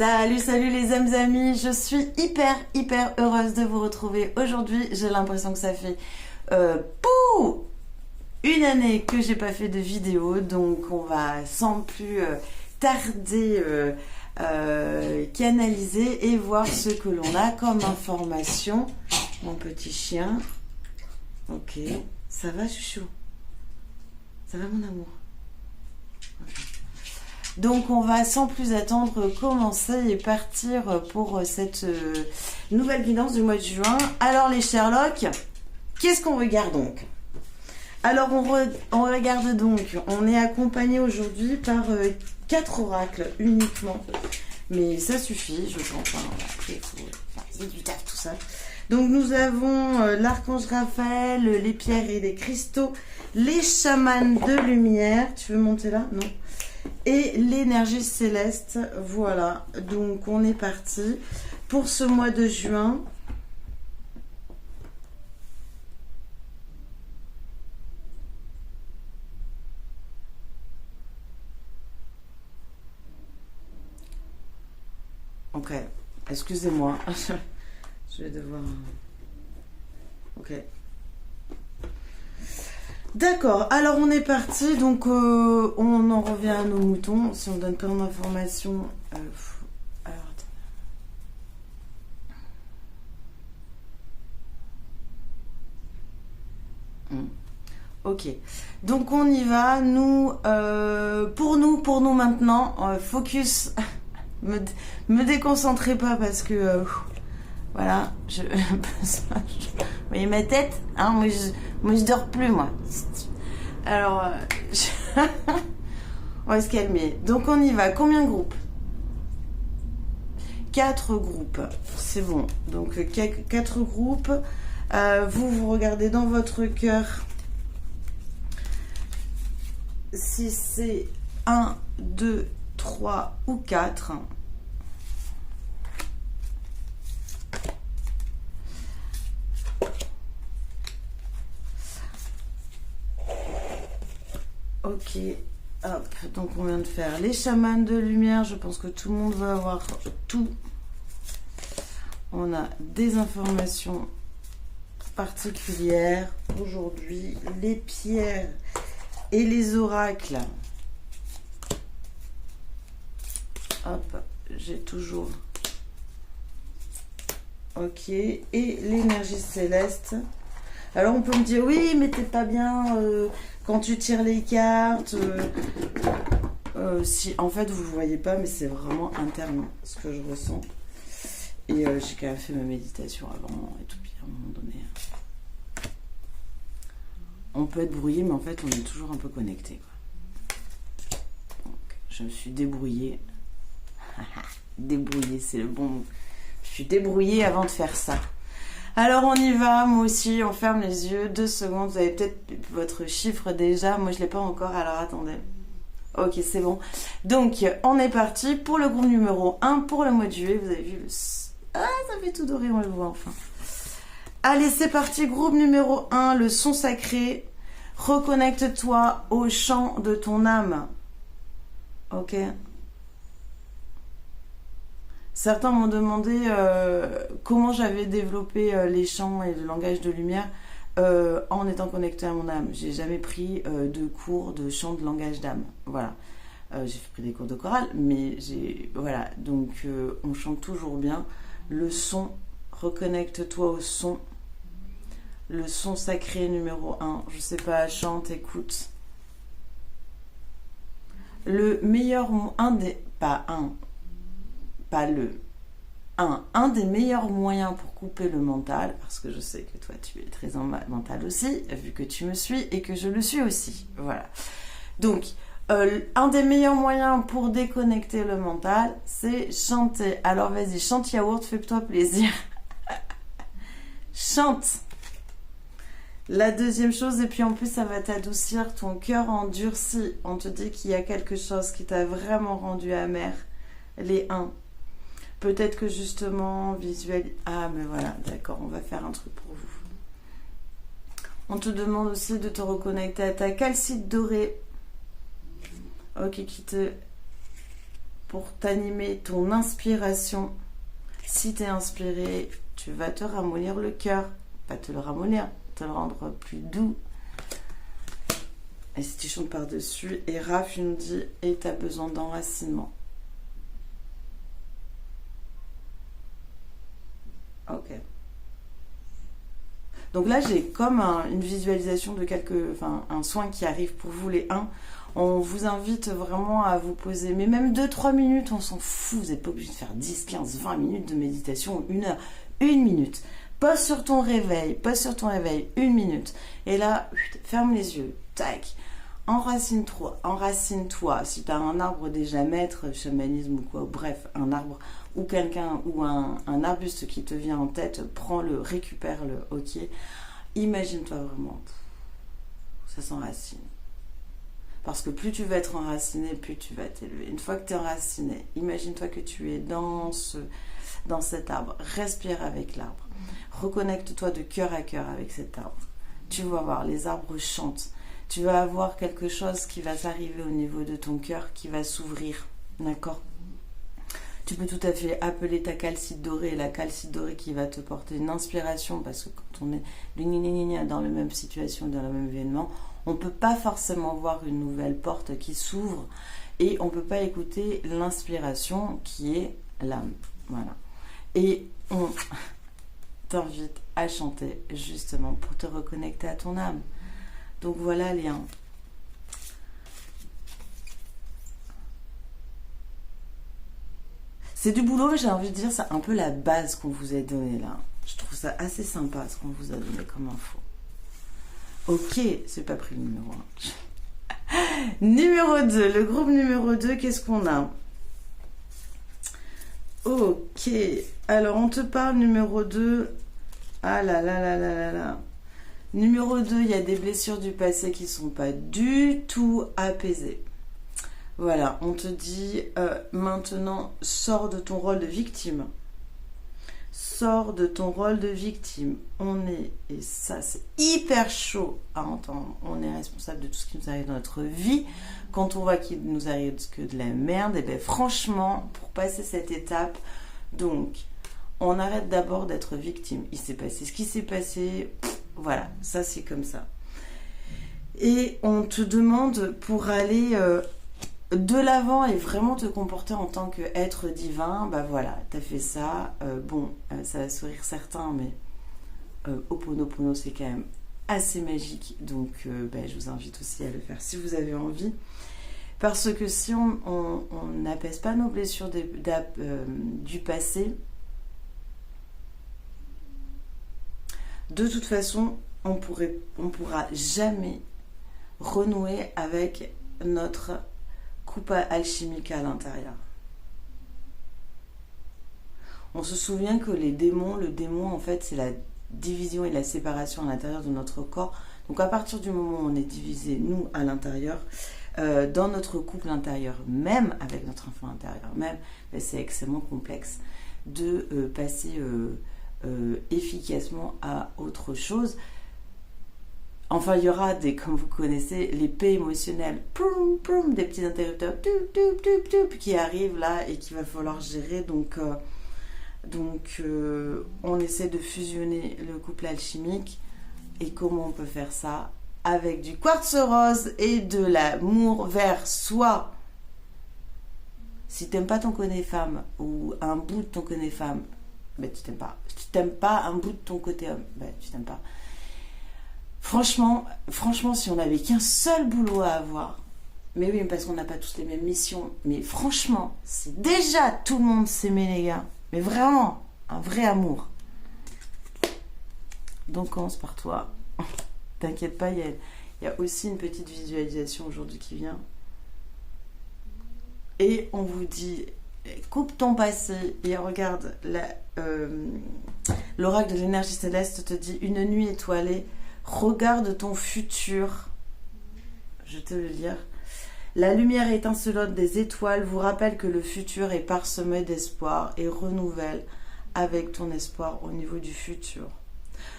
Salut, salut les amis, je suis hyper heureuse de vous retrouver aujourd'hui. J'ai l'impression que ça fait une année que j'ai pas fait de vidéo, donc on va sans plus tarder canaliser et voir ce que l'on a comme information. Mon petit chien, ok, ça va chouchou? Ça va mon amour? Okay. Donc on va sans plus attendre commencer et partir pour cette nouvelle guidance du mois de juin. Alors les Sherlock, qu'est-ce qu'on regarde donc? Alors on regarde donc, on est accompagné aujourd'hui par 4 oracles uniquement. Mais ça suffit, je pense. Hein. Après, il y a du taf tout ça. Donc nous avons l'archange Raphaël, les pierres et les cristaux, les chamans de lumière. Tu veux monter là? Non. Et l'énergie céleste. Voilà. Donc on est parti pour ce mois de juin. Ok. Excusez-moi. Je vais devoir... Ok. D'accord, alors on est parti, donc on en revient à nos moutons. Si on donne plein d'informations... alors, attends. Ok, donc on y va. Nous, pour nous maintenant, focus. me déconcentrez pas parce que... voilà, vous voyez ma tête, hein, moi je dors plus moi. Alors, on va se calmer. Donc on y va. Combien de groupes? 4 groupes, c'est bon. Donc 4 groupes. Vous regardez dans votre cœur si c'est 1, 2, 3 ou 4. Ok, hop, donc on vient de faire les chamans de lumière. Je pense que tout le monde va avoir tout. On a des informations particulières aujourd'hui. Les pierres et les oracles. Hop, j'ai toujours. Ok, et l'énergie céleste. Alors on peut me dire, oui, mais t'es pas bien quand tu tires les cartes. Si, en fait, vous ne voyez pas, mais c'est vraiment interne ce que je ressens. Et j'ai quand même fait ma méditation avant et tout, puis à un moment donné. On peut être brouillé, mais en fait, on est toujours un peu connecté. Donc, je me suis débrouillée. Débrouillée, c'est le bon mot. Je suis débrouillée avant de faire ça. Alors on y va, moi aussi, on ferme les yeux, 2 secondes, vous avez peut-être votre chiffre déjà, moi je ne l'ai pas encore, alors attendez. Ok, c'est bon. Donc on est parti pour le groupe numéro 1, pour le mois de juillet, vous avez vu le... Ah, ça fait tout doré, on le voit enfin. Allez, c'est parti, groupe numéro 1, le son sacré, reconnecte-toi au chant de ton âme. Ok. Certains m'ont demandé comment j'avais développé les chants et le langage de lumière en étant connecté à mon âme. J'ai jamais pris de cours de chant de langage d'âme. Voilà. J'ai pris des cours de chorale, mais voilà. Donc on chante toujours bien. Le son, reconnecte-toi au son. Le son sacré numéro 1. Je sais pas, chante, écoute. Le meilleur, un des meilleurs moyens pour couper le mental, parce que je sais que toi tu es très en mental aussi, vu que tu me suis et que je le suis aussi. Voilà. Donc, un des meilleurs moyens pour déconnecter le mental, c'est chanter. Alors vas-y, chante yaourt, fais-toi plaisir. Chante. La deuxième chose, et puis en plus ça va t'adoucir, ton cœur endurci. On te dit qu'il y a quelque chose qui t'a vraiment rendu amer. Les 1. Peut-être que justement, visuel... Ah, mais voilà, d'accord, on va faire un truc pour vous. On te demande aussi de te reconnecter à ta calcite dorée. Ok, qui te pour t'animer ton inspiration. Si tu es inspiré, tu vas te ramollir le cœur. Pas te le ramollir, te le rendre plus doux. Et si tu chantes par-dessus, et Raph nous dit, et tu as besoin d'enracinement. Ok. Donc là, j'ai comme une visualisation de un soin qui arrive pour vous les 1. On vous invite vraiment à vous poser, mais même 2-3 minutes, on s'en fout. Vous n'êtes pas obligé de faire 10, 15, 20 minutes de méditation, 1 heure, 1 minute. Pose sur ton réveil, 1 minute. Et là, ferme les yeux, tac. Enracine-toi. Si tu as un arbre déjà maître, chamanisme ou quoi, bref, un arbre ou quelqu'un ou un arbuste qui te vient en tête, prends-le, récupère-le, ok. Imagine-toi vraiment, ça s'enracine. Parce que plus tu vas être enraciné, plus tu vas t'élever. Une fois que tu es enraciné, imagine-toi que tu es dans cet arbre. Respire avec l'arbre. Reconnecte-toi de cœur à cœur avec cet arbre. Tu vas voir, les arbres chantent. Tu vas avoir quelque chose qui va s'arriver au niveau de ton cœur, qui va s'ouvrir. D'accord ? Tu peux tout à fait appeler ta calcite dorée, la calcite dorée qui va te porter une inspiration, parce que quand on est dans la même situation, dans le même événement, on ne peut pas forcément voir une nouvelle porte qui s'ouvre et on ne peut pas écouter l'inspiration qui est l'âme. Voilà. Et on t'invite à chanter justement pour te reconnecter à ton âme. Donc voilà les 1. C'est du boulot, mais j'ai envie de dire, c'est un peu la base qu'on vous a donnée là. Je trouve ça assez sympa ce qu'on vous a donné comme info. Ok, c'est pas pris le numéro 1. Numéro 2, le groupe numéro 2, qu'est-ce qu'on a? Ok, alors on te parle numéro 2. Ah là là là là là là. Numéro 2, il y a des blessures du passé qui ne sont pas du tout apaisées. Voilà, on te dit maintenant, sors de ton rôle de victime. Sors de ton rôle de victime. Et ça c'est hyper chaud à entendre, on est responsable de tout ce qui nous arrive dans notre vie. Quand on voit qu'il nous arrive que de la merde, et bien franchement, pour passer cette étape, donc, on arrête d'abord d'être victime. Il s'est passé ce qui s'est passé, voilà, ça c'est comme ça. Et on te demande pour aller de l'avant et vraiment te comporter en tant qu'être divin, bah voilà, t'as fait ça, ça va sourire certains, mais Ho'oponopono c'est quand même assez magique, donc je vous invite aussi à le faire si vous avez envie, parce que si on n'apaise pas nos blessures du passé, de toute façon on pourra jamais renouer avec notre coupe alchimique à l'intérieur. On se souvient que le démon en fait c'est la division et la séparation à l'intérieur de notre corps. Donc à partir du moment où on est divisé, nous à l'intérieur, dans notre couple intérieur, même avec notre enfant intérieur, même, c'est extrêmement complexe de passer efficacement à autre chose. Enfin, il y aura comme vous connaissez, les paix émotionnelles, poum, poum, des petits interrupteurs qui arrivent là et qu'il va falloir gérer. Donc, on essaie de fusionner le couple alchimique. Et comment on peut faire ça? Avec du quartz rose et de l'amour vers soi. Si tu n'aimes pas ton côté femme ou un bout de ton côté femme, tu t'aimes pas. Si tu n'aimes pas un bout de ton côté homme, tu t'aimes pas. Franchement, si on n'avait qu'un seul boulot à avoir, mais oui, parce qu'on n'a pas tous les mêmes missions, mais franchement, c'est déjà tout le monde s'aimer, les gars. Mais vraiment, un vrai amour. Donc, commence par toi. T'inquiète pas, il y a aussi une petite visualisation aujourd'hui qui vient. Et on vous dit, coupe ton passé et regarde, l'oracle de l'énergie céleste te dit, une nuit étoilée, regarde ton futur. Je vais te le lire. La lumière étincelante des étoiles vous rappelle que le futur est parsemé d'espoir et renouvelle avec ton espoir au niveau du futur.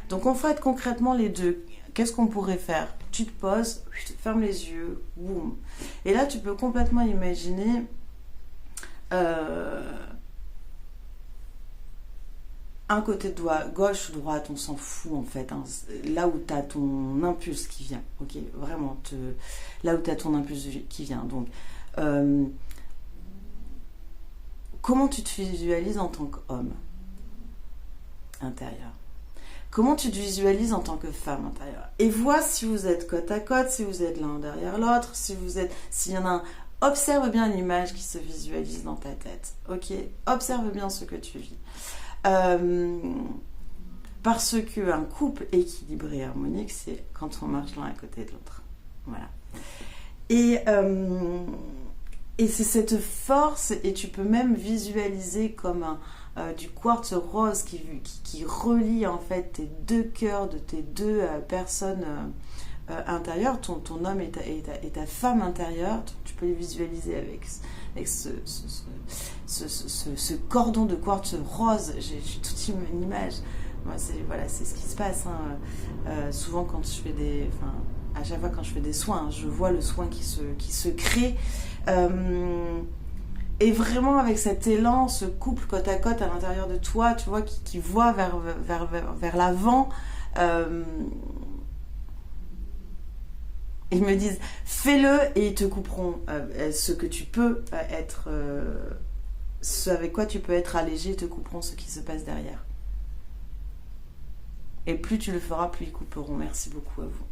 Donc on fait concrètement les deux. Qu'est-ce qu'on pourrait faire? Tu te poses, tu fermes les yeux, boum. Et là tu peux complètement imaginer un côté de doigt, gauche ou droite, on s'en fout en fait, hein. Là où tu as ton impulse qui vient, ok, vraiment, là où tu as ton impulse qui vient. Donc, comment tu te visualises en tant qu'homme intérieur? Comment tu te visualises en tant que femme intérieure? Et vois si vous êtes côte à côte, si vous êtes l'un derrière l'autre, s'il y en a un. Observe bien l'image qui se visualise dans ta tête, ok? Observe bien ce que tu vis. Parce qu'un couple équilibré et harmonique, c'est quand on marche l'un à côté de l'autre. Voilà. Et c'est cette force, et tu peux même visualiser comme du quartz rose qui relie en fait tes deux cœurs de tes deux personnes intérieures, ton homme et ta femme intérieure. Tu peux les visualiser avec ce cordon de quartz rose. J'ai toute une image. Moi, c'est ce qui se passe, hein. Souvent quand je fais à chaque fois quand je fais des soins, je vois le soin qui se crée. Et vraiment avec cet élan, ce couple côte à côte à l'intérieur de toi, tu vois, qui voit vers l'avant. Ils me disent, fais-le et ils te couperont ce que tu peux être, ce avec quoi tu peux être allégé, ils te couperont ce qui se passe derrière. Et plus tu le feras, plus ils couperont. Merci beaucoup à vous.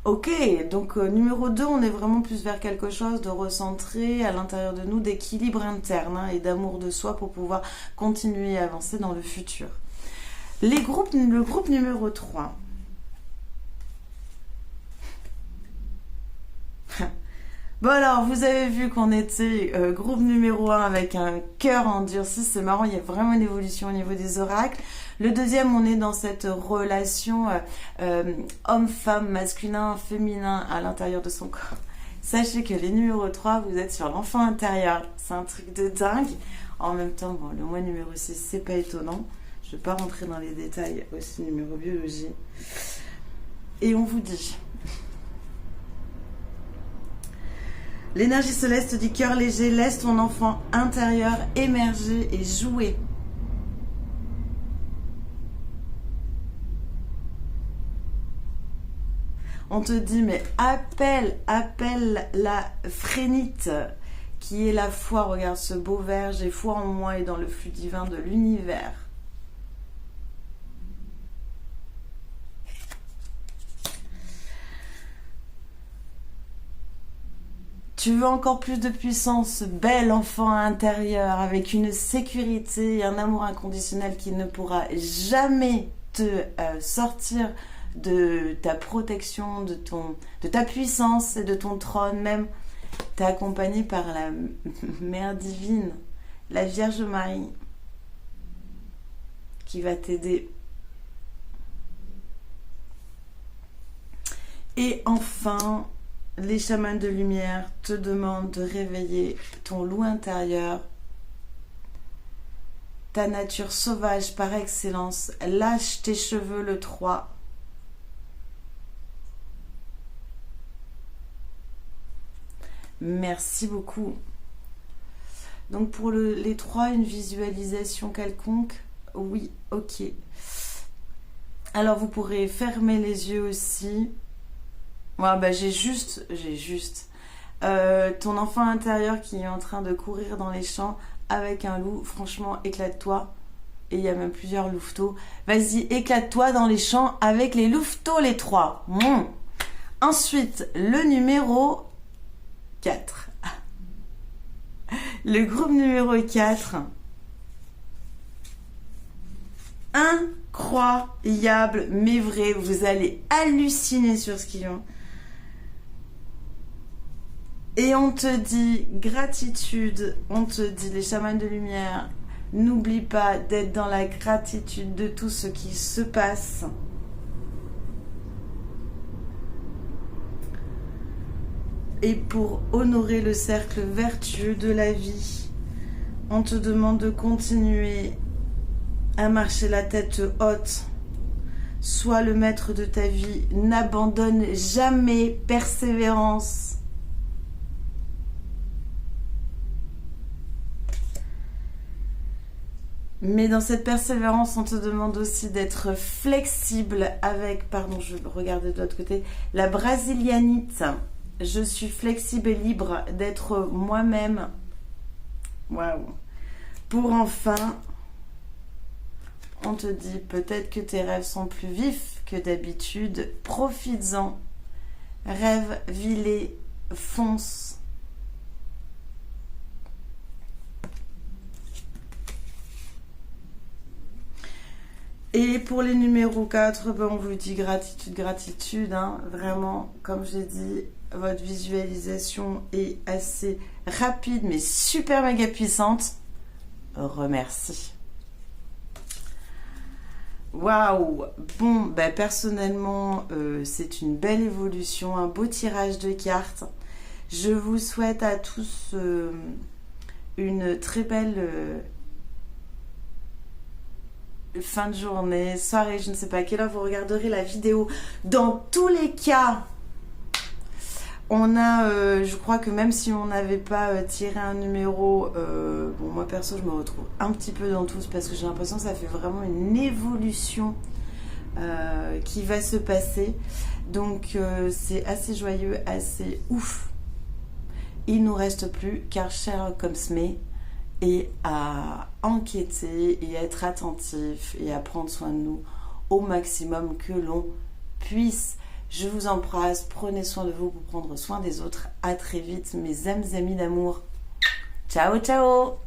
Ok, donc numéro 2, on est vraiment plus vers quelque chose de recentré à l'intérieur de nous, d'équilibre interne, hein, et d'amour de soi pour pouvoir continuer à avancer dans le futur. Le groupe numéro 3. Bon alors, vous avez vu qu'on était groupe numéro 1 avec un cœur endurci. C'est marrant, il y a vraiment une évolution au niveau des oracles. Le deuxième, on est dans cette relation homme-femme, masculin, féminin à l'intérieur de son corps. Sachez que les numéros 3, vous êtes sur l'enfant intérieur. C'est un truc de dingue. En même temps, bon, le mois numéro 6, c'est pas étonnant. Je ne vais pas rentrer dans les détails aussi numéro biologie. Et on vous dit... L'énergie céleste du cœur léger, laisse ton enfant intérieur émerger et jouer. On te dit, mais appelle la frénite qui est la foi. Regarde ce beau verre, j'ai foi en moi et dans le flux divin de l'univers. Tu veux encore plus de puissance, bel enfant intérieur, avec une sécurité et un amour inconditionnel qui ne pourra jamais te sortir de ta protection, de ta puissance et de ton trône. Même, tu es accompagné par la Mère divine, la Vierge Marie, qui va t'aider. Et enfin... les chamans de lumière te demandent de réveiller ton loup intérieur, ta nature sauvage par excellence. Lâche tes cheveux le 3. Merci beaucoup. Donc pour les 3, une visualisation quelconque? Oui, ok. Alors vous pourrez fermer les yeux aussi. Ouais, bah j'ai juste ton enfant intérieur qui est en train de courir dans les champs avec un loup. Franchement, éclate-toi. Et il y a même plusieurs louveteaux. Vas-y, éclate-toi dans les champs avec les louveteaux, les 3. Ensuite, le numéro 4. Le groupe numéro 4. Incroyable, mais vrai. Vous allez halluciner sur ce qu'ils ont. Et on te dit gratitude, on te dit les chamans de lumière, n'oublie pas d'être dans la gratitude de tout ce qui se passe. Et pour honorer le cercle vertueux de la vie, on te demande de continuer à marcher la tête haute. Sois le maître de ta vie, n'abandonne jamais, persévérance. Mais dans cette persévérance, on te demande aussi d'être flexible avec, pardon, je vais regarder de l'autre côté, la brésilianite. Je suis flexible et libre d'être moi-même. Waouh. Pour enfin, on te dit peut-être que tes rêves sont plus vifs que d'habitude. Profites-en. Rêve, vis-les, fonce. Et pour les numéros 4, ben on vous dit gratitude, gratitude. Hein. Vraiment, comme j'ai dit, votre visualisation est assez rapide, mais super méga puissante. Remercie. Waouh. Bon, ben personnellement, c'est une belle évolution, un beau tirage de cartes. Je vous souhaite à tous une très belle... fin de journée, soirée, je ne sais pas à quelle heure vous regarderez la vidéo. Dans tous les cas, on a, je crois que même si on n'avait pas tiré un numéro, bon moi perso je me retrouve un petit peu dans tous parce que j'ai l'impression que ça fait vraiment une évolution qui va se passer. Donc c'est assez joyeux, assez ouf. Il nous reste plus qu'à Sherlock Holmes et à enquêter et à être attentif et à prendre soin de nous au maximum que l'on puisse. Je vous embrasse, prenez soin de vous pour prendre soin des autres. À très vite mes amis d'amour. Ciao ciao.